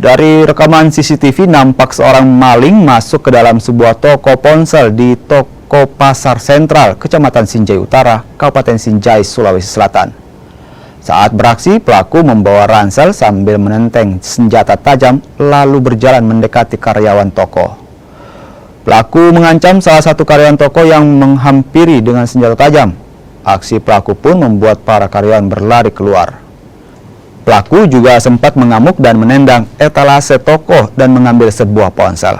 Dari rekaman CCTV nampak seorang maling masuk ke dalam sebuah toko ponsel di Toko Pasar Sentral, Kecamatan Sinjai Utara, Kabupaten Sinjai, Sulawesi Selatan. Saat beraksi, pelaku membawa ransel sambil menenteng senjata tajam lalu berjalan mendekati karyawan toko. Pelaku mengancam salah satu karyawan toko yang menghampiri dengan senjata tajam. Aksi pelaku pun membuat para karyawan berlari keluar. Pelaku juga sempat mengamuk dan menendang etalase toko dan mengambil sebuah ponsel.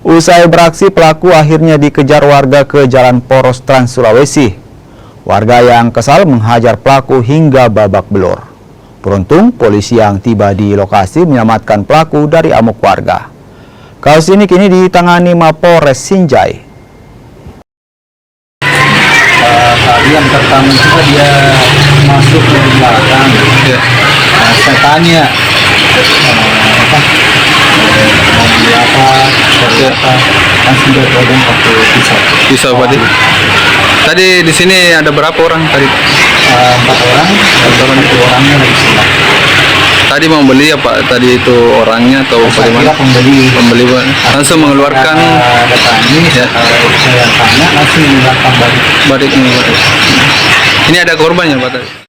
Usai beraksi, pelaku akhirnya dikejar warga ke Jalan Poros Trans Sulawesi. Warga yang kesal menghajar pelaku hingga babak belur. Beruntung, polisi yang tiba di lokasi menyelamatkan pelaku dari amuk warga. Kasus ini kini ditangani Mapolres Sinjai. Tadi yang pertama juga dia masuk dari belakang. Ya. Nah, saya tanya mau beli apa, kan sudah pegang pakai pisau. Pisau tadi. Tadi di sini ada berapa orang tadi? 4 orang, dan 1 orangnya lagi silang. Tadi mau beli apa? Tadi itu orangnya atau bagaimana? Pembeli langsung mengeluarkan. Saya tanya langsung mengeluarkan balik. Ini ada korbannya Pak tadi?